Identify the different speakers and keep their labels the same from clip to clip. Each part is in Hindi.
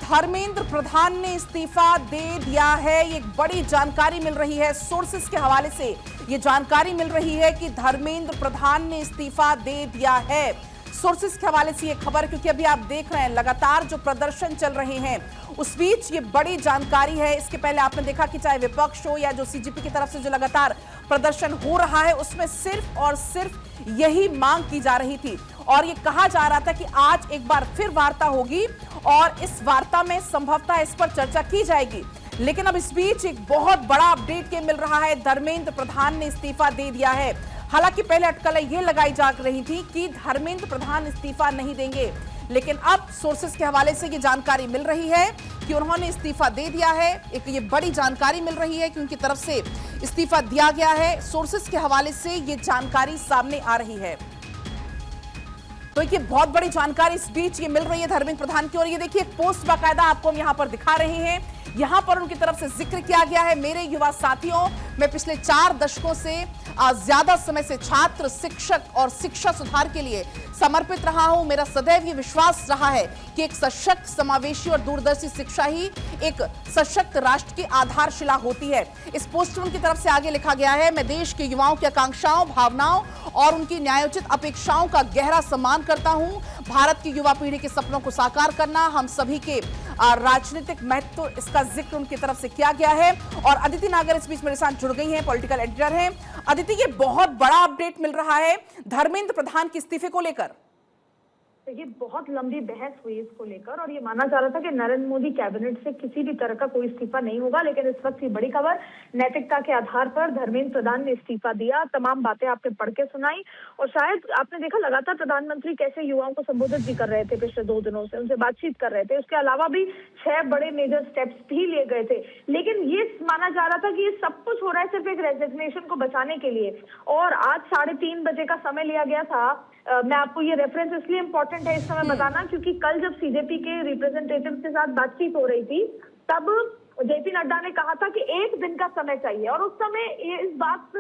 Speaker 1: धर्मेंद्र प्रधान ने इस्तीफा दे दिया है। ये एक बड़ी जानकारी मिल रही है, सोर्सेस के हवाले से ये जानकारी मिल रही है कि धर्मेंद्र प्रधान ने इस्तीफा दे दिया है। सोर्सेस के हवाले से ये खबर, क्योंकि अभी आप देख रहे हैं लगातार जो प्रदर्शन चल रहे हैं उस बीच ये बड़ी जानकारी है। इसके पहले आपने देखा कि चाहे विपक्ष हो या जो सीजेपी की तरफ से जो लगातार प्रदर्शन हो रहा है उसमें सिर्फ और सिर्फ यही मांग की जा रही थी और ये कहा जा रहा था कि आज एक बार फिर वार्ता होगी और इस वार्ता में संभवतः इस पर चर्चा की जाएगी। लेकिन अब इस बीच एक बहुत बड़ा अपडेट ये मिल रहा है, धर्मेंद्र प्रधान ने इस्तीफा दे दिया है। हालांकि पहले अटकलें ये लगाई जा रही थी कि धर्मेंद्र प्रधान इस्तीफा नहीं देंगे, लेकिन अब सोर्सेस के हवाले से ये जानकारी मिल रही है कि उन्होंने इस्तीफा दे दिया है। एक ये बड़ी जानकारी मिल रही है कि उनकी तरफ से इस्तीफा दिया गया है। सोर्सेस के हवाले से ये जानकारी सामने आ रही है। तो ये बहुत बड़ी जानकारी इस बीच ये मिल रही है धर्मेंद्र प्रधान की। और ये देखिए एक पोस्ट बाकायदा आपको हम यहां पर दिखा रहे हैं। यहां पर उनकी तरफ से जिक्र किया गया है, मेरे युवा साथियों, मैं पिछले 4 दशकों से ज्यादा समय से छात्र, शिक्षक और शिक्षा सुधार के लिए समर्पित रहा हूं। मेरा सदैव ये विश्वास रहा है कि एक सशक्त, समावेशी और दूरदर्शी शिक्षा ही एक सशक्त राष्ट्र की आधारशिला होती है। इस पोस्ट में उनकी तरफ से आगे लिखा गया है, मैं देश के युवाओं की आकांक्षाओं, भावनाओं और उनकी न्यायोचित अपेक्षाओं का गहरा सम्मान करता हूं। भारत की युवा पीढ़ी के सपनों को साकार करना हम सभी के राजनीतिक महत्व, इसका जिक्र उनकी तरफ से किया गया है। और अदिति नागर इस बीच मेरे साथ जुड़ गई हैं, पॉलिटिकल एडिटर हैं। अदिति, ये बहुत बड़ा अपडेट मिल रहा है धर्मेंद्र प्रधान के इस्तीफे को लेकर।
Speaker 2: ये बहुत लंबी बहस हुई इसको लेकर और ये माना जा रहा था कि नरेंद्र मोदी कैबिनेट से किसी भी तरह का कोई इस्तीफा नहीं होगा, लेकिन इस वक्त ये बड़ी खबर, नैतिकता के आधार पर धर्मेंद्र प्रधान ने इस्तीफा दिया। तमाम बातें आपने पढ़ के सुनाई और शायद आपने देखा लगातार प्रधानमंत्री कैसे युवाओं को संबोधित भी कर रहे थे, पिछले 2 दिनों से उनसे बातचीत कर रहे थे। उसके अलावा भी 6 बड़े मेजर स्टेप्स भी लिए गए थे, लेकिन ये माना जा रहा था कि ये सब कुछ हो रहा है सिर्फ एक रेजिग्नेशन को बचाने के लिए। और आज 3:30 बजे का समय लिया गया था। मैं आपको ये रेफरेंस इसलिए इम्पोर्टेंट है इस समय बताना क्योंकि कल जब सीजेपी के रिप्रेजेंटेटिव के साथ बातचीत हो रही थी तब जेपी नड्डा ने कहा था कि 1 दिन का समय चाहिए और उस समय ये इस बात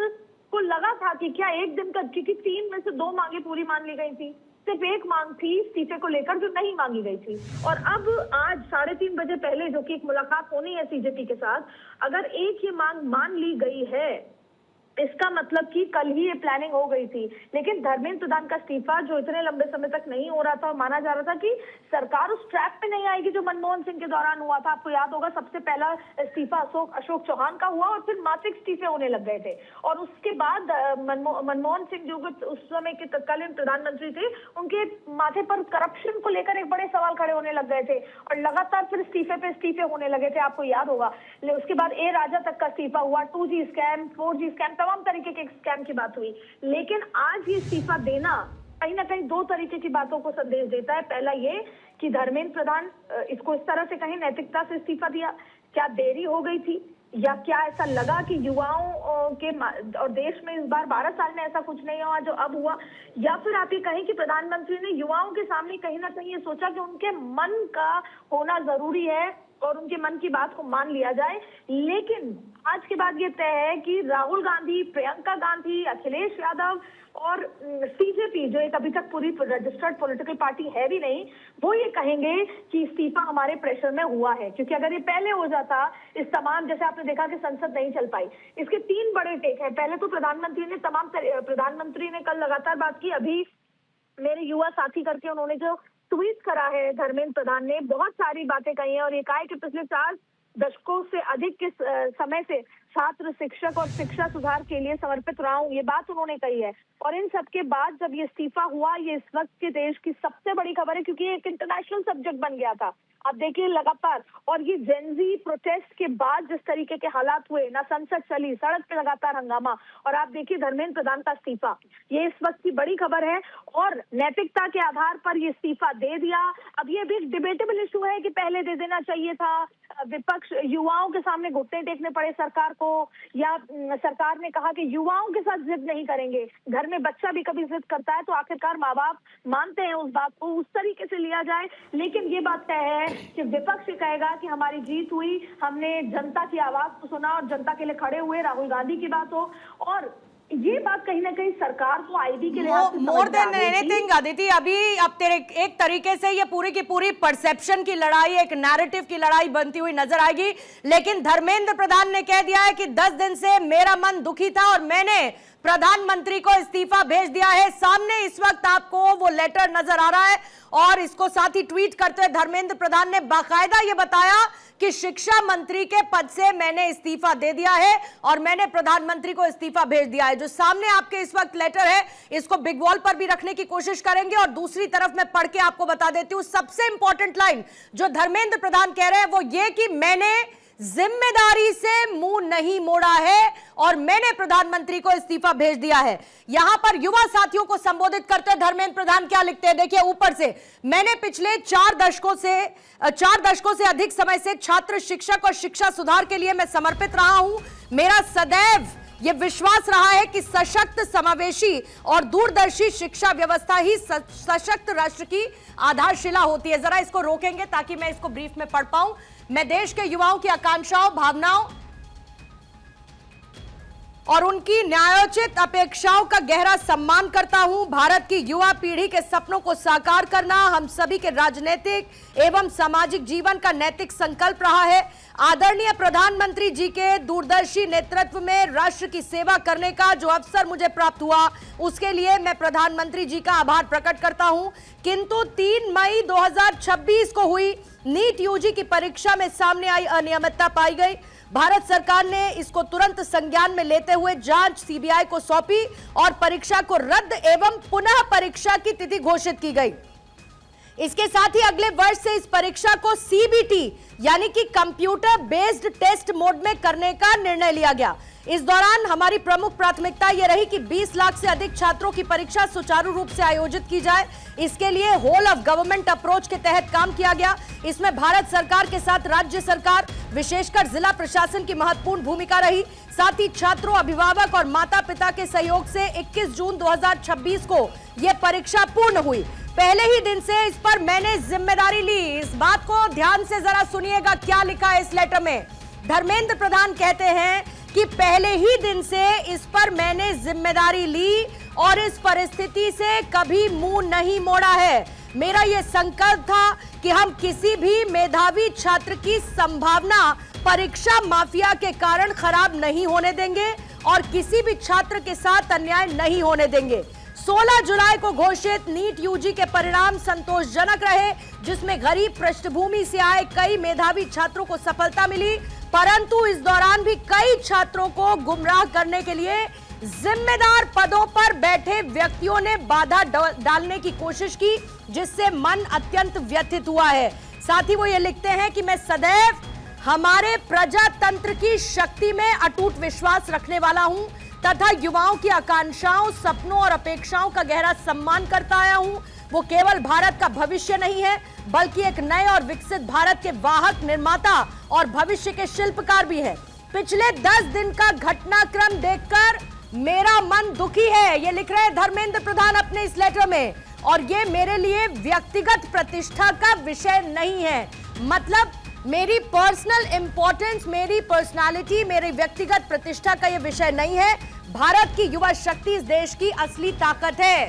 Speaker 2: को लगा था कि क्या 1 दिन का, क्योंकि 3 में से 2 मांगे पूरी मान ली गई थी, सिर्फ एक मांग थी इस्तीफे को लेकर जो नहीं मांगी गई थी। और अब आज 3:30 बजे पहले जो कि एक मुलाकात होनी है सीजेपी के साथ, अगर एक ही मांग मान ली गई है इसका मतलब कि कल ही ये प्लानिंग हो गई थी। लेकिन धर्मेंद्र प्रधान का इस्तीफा जो इतने लंबे समय तक नहीं हो रहा था और माना जा रहा था कि सरकार उस ट्रैप पे नहीं आएगी जो मनमोहन सिंह के दौरान हुआ था। आपको याद होगा सबसे पहला इस्तीफा अशोक चौहान का हुआ और फिर मासिक इस्तीफे होने लग गए थे और उसके बाद मनमोहन सिंह जो उस समय के तत्कालीन प्रधानमंत्री थे उनके माथे पर करप्शन को लेकर एक बड़े सवाल खड़े होने लग गए थे और लगातार फिर इस्तीफे पे इस्तीफे होने लगे थे, आपको याद होगा। उसके बाद ए राजा तक का इस्तीफा हुआ, 2G स्कैम, 4G स्कैम, तमाम तरीके के स्कैम की बात हुई। लेकिन आज ये इस्तीफा देना कहीं ना कहीं 2 तरीके की बातों को संदेश देता है। पहला ये कि धर्मेंद्र प्रधान इसको इस तरह से कहीं नैतिकता से इस्तीफा दिया, क्या देरी हो गई थी या क्या ऐसा लगा कि युवाओं के और देश में इस बार 12 साल में ऐसा कुछ नहीं हुआ जो अब हुआ, या फिर आप ये कहें कि प्रधानमंत्री ने युवाओं के सामने कहीं ना कहीं ये सोचा कि उनके मन का होना जरूरी है और उनके मन की बात को मान लिया जाए। लेकिन आज के बाद ये तय है कि राहुल गांधी, प्रियंका गांधी, अखिलेश यादव और सीजेपी जो एक अभी तक पूरी रजिस्टर्ड पॉलिटिकल पार्टी है भी नहीं, वो ये कहेंगे कि इस्तीफा हमारे प्रेशर में हुआ है। क्योंकि अगर ये पहले हो जाता, इस तमाम, जैसे आपने देखा कि संसद नहीं चल पाई। इसके 3 बड़े टेक हैं। पहले तो प्रधानमंत्री ने कल लगातार बात की, अभी मेरे युवा साथी करके उन्होंने जो ट्वीट करा है धर्मेंद्र प्रधान ने, बहुत सारी बातें कही हैं और ये कहा है कि पिछले 4 दशकों से अधिक के समय से छात्र, शिक्षक और शिक्षा सुधार के लिए समर्पित रहा हूं, ये बात उन्होंने कही है। और इन सब के बाद जब ये इस्तीफा हुआ, ये इस वक्त के देश की सबसे बड़ी खबर है क्योंकि ये एक इंटरनेशनल सब्जेक्ट बन गया था। आप देखिए लगातार, और ये जेनजी प्रोटेस्ट के बाद जिस तरीके के हालात हुए, ना संसद चली, सड़क पे लगातार हंगामा, और आप देखिए धर्मेंद्र प्रधान का इस्तीफा, ये इस वक्त की बड़ी खबर है। और नैतिकता के आधार पर ये इस्तीफा दे दिया। अब ये भी एक डिबेटेबल इशू है कि पहले दे देना चाहिए था, विपक्ष, युवाओं के सामने घुटने टेकने पड़े सरकार को, या सरकार ने कहा कि युवाओं के साथ जिद नहीं करेंगे। घर में बच्चा भी कभी जिद करता है तो आखिरकार माँ बाप मानते हैं उस बात को, उस तरीके से लिया जाए। लेकिन ये बात तय है कि विपक्ष कहेगा कि हमारी जीत हुई, हमने जनता की आवाज को सुना और जनता के लिए खड़े हुए, राहुल गांधी की बात हो। और ये बात कहीं ना कहीं सरकार को आईबी के लिहाज से
Speaker 3: मोर
Speaker 2: समझ में आ
Speaker 3: देन
Speaker 2: गई थी।
Speaker 3: एनीथिंग अदिति, अभी अब तेरे एक तरीके से ये पूरी की पूरी परसेप्शन की लड़ाई, एक नैरेटिव की लड़ाई बनती हुई नजर आएगी। लेकिन धर्मेंद्र प्रधान ने कह दिया है कि 10 दिन से मेरा मन दुखी था और मैंने प्रधानमंत्री को इस्तीफा भेज दिया है। सामने इस वक्त आपको वो लेटर नजर आ रहा है और इसको साथ ही ट्वीट करते हुए धर्मेंद्र प्रधान ने बाकायदा ये बताया कि शिक्षा मंत्री के पद से मैंने इस्तीफा दे दिया है और मैंने प्रधानमंत्री को इस्तीफा भेज दिया है। जो सामने आपके इस वक्त लेटर है, इसको बिग वॉल पर भी रखने की कोशिश करेंगे और दूसरी तरफ मैं पढ़ के आपको बता देती हूं सबसे इंपॉर्टेंट लाइन जो धर्मेंद्र प्रधान कह रहे हैं वो ये कि मैंने जिम्मेदारी से मुंह नहीं मोड़ा है और मैंने प्रधानमंत्री को इस्तीफा भेज दिया है। यहां पर युवा साथियों को संबोधित करते हुए धर्मेंद्र प्रधान क्या लिखते हैं, देखिए ऊपर से, मैंने पिछले 4 दशकों से अधिक समय से छात्र, शिक्षक और शिक्षा सुधार के लिए मैं समर्पित रहा हूं। मेरा सदैव यह विश्वास रहा है कि सशक्त, समावेशी और दूरदर्शी शिक्षा व्यवस्था ही सशक्त राष्ट्र की आधारशिला होती है। जरा इसको रोकेंगे ताकि मैं इसको ब्रीफ में पढ़ पाऊं। मैं देश के युवाओं की आकांक्षाओं, भावनाओं और उनकी न्यायोचित अपेक्षाओं का गहरा सम्मान करता हूं। भारत की युवा पीढ़ी के सपनों को साकार करना हम सभी के राजनीतिक एवं सामाजिक जीवन का नैतिक संकल्प रहा है। आदरणीय प्रधानमंत्री जी के दूरदर्शी नेतृत्व में राष्ट्र की सेवा करने का जो अवसर मुझे प्राप्त हुआ, उसके लिए मैं प्रधानमंत्री जी का आभार प्रकट करता हूं। किंतु 3 मई 2026 को हुई नीट यूजी की परीक्षा में सामने आई अनियमितता पाई गई। भारत सरकार ने इसको तुरंत संज्ञान में लेते हुए जांच सीबीआई को सौंपी और परीक्षा को रद्द एवं पुनः परीक्षा की तिथि घोषित की गई। इसके साथ ही अगले वर्ष से इस परीक्षा को सीबीटी यानी कि कंप्यूटर बेस्ड टेस्ट मोड में करने का निर्णय लिया गया। इस दौरान हमारी प्रमुख प्राथमिकता यह रही कि 20 लाख से अधिक छात्रों की परीक्षा सुचारू रूप से आयोजित की जाए। इसके लिए होल ऑफ गवर्नमेंट अप्रोच के तहत काम किया गया। इसमें भारत सरकार के साथ राज्य सरकार, विशेषकर जिला प्रशासन की महत्वपूर्ण भूमिका रही। साथ ही छात्रों, अभिभावक और माता पिता के सहयोग से 21 जून 2026 को यह परीक्षा पूर्ण हुई। पहले ही दिन से इस पर मैंने जिम्मेदारी ली। इस बात को ध्यान से जरा सुनिएगा क्या लिखा है इस लेटर में। धर्मेंद्र प्रधान कहते हैं कि पहले ही दिन से इस पर मैंने जिम्मेदारी ली और इस परिस्थिति से कभी मुंह नहीं मोड़ा है। मेरा यह संकल्प था कि हम किसी भी मेधावी छात्र की संभावना परीक्षा माफिया के कारण खराब नहीं होने देंगे और किसी भी छात्र के साथ अन्याय नहीं होने देंगे। 16 जुलाई को घोषित नीट यूजी के परिणाम संतोषजनक रहे, जिसमें गरीब पृष्ठभूमि से आए कई मेधावी छात्रों को सफलता मिली, परंतु इस दौरान भी कई छात्रों को गुमराह करने के लिए जिम्मेदार पदों पर बैठे व्यक्तियों ने बाधा डालने की कोशिश की, जिससे मन अत्यंत व्यथित हुआ है। साथ ही वो ये लिखते हैं कि मैं सदैव हमारे प्रजातंत्र की शक्ति में अटूट विश्वास रखने वाला हूं तथा युवाओं की आकांक्षाओं, सपनों और अपेक्षाओं का गहरा सम्मान करता आया हूं। वो केवल भारत का भविष्य नहीं है, बल्कि एक नए और विकसित भारत के वाहक, निर्माता और भविष्य के शिल्पकार भी है। पिछले 10 दिन का घटनाक्रम देखकर मेरा मन दुखी है, ये लिख रहे हैं धर्मेंद्र प्रधान अपने इस लेटर में। और ये मेरे लिए व्यक्तिगत प्रतिष्ठा का विषय नहीं है, मतलब मेरी पर्सनल इंपॉर्टेंस, मेरी पर्सनालिटी, मेरी व्यक्तिगत प्रतिष्ठा का यह विषय नहीं है। भारत की युवा शक्ति इस देश की असली ताकत है।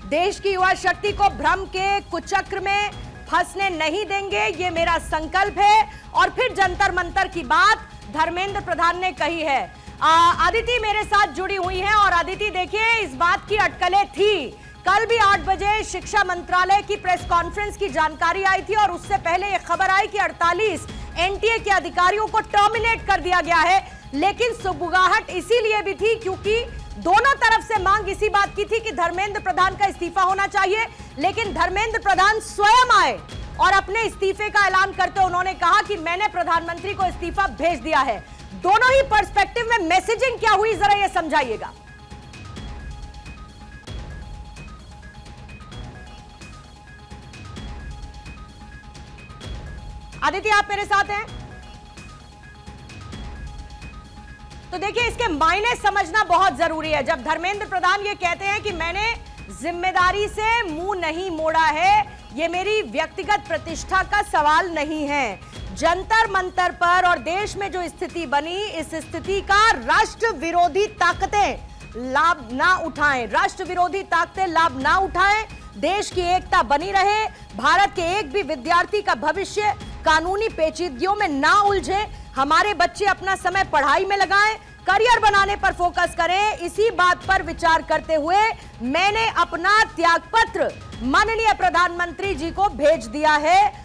Speaker 3: देश की युवा शक्ति को भ्रम के कुचक्र में फंसने नहीं देंगे, ये मेरा संकल्प है। और फिर जंतर मंतर की बात धर्मेंद्र प्रधान ने कही है। अदिति मेरे साथ जुड़ी हुई हैं और अदिति देखिए, इस बात की अटकलें थी। कल भी 8 बजे शिक्षा मंत्रालय की प्रेस कॉन्फ्रेंस की जानकारी आई थी और उससे पहले यह खबर आई कि 48 एनटीए के अधिकारियों को टर्मिनेट कर दिया गया है। लेकिन सुबुगाहट इसीलिए भी थी क्योंकि दोनों तरफ से मांग इसी बात की थी कि धर्मेंद्र प्रधान का इस्तीफा होना चाहिए। लेकिन धर्मेंद्र प्रधान स्वयं आए और अपने इस्तीफे का ऐलान करते उन्होंने कहा कि मैंने प्रधानमंत्री को इस्तीफा भेज दिया है। दोनों ही पर्सपेक्टिव में मैसेजिंग क्या हुई, जरा यह समझाइएगा। आदित्य, आप मेरे साथ हैं? तो देखिए, इसके मायने समझना बहुत जरूरी है। जब धर्मेंद्र प्रधान ये कहते हैं कि मैंने जिम्मेदारी से मुंह नहीं मोड़ा है, ये मेरी व्यक्तिगत प्रतिष्ठा का सवाल नहीं है, जंतर मंतर पर और देश में जो स्थिति बनी, इस स्थिति का राष्ट्र विरोधी ताकतें लाभ ना उठाएं, राष्ट्र विरोधी ताकतें लाभ ना उठाएं, देश की एकता बनी रहे, भारत के एक भी विद्यार्थी का भविष्य कानूनी पेचीदगियों में ना उलझे, हमारे बच्चे अपना समय पढ़ाई में लगाएं, करियर बनाने पर फोकस करें। इसी बात पर विचार करते हुए मैंने अपना त्यागपत्र माननीय प्रधानमंत्री जी को भेज दिया है।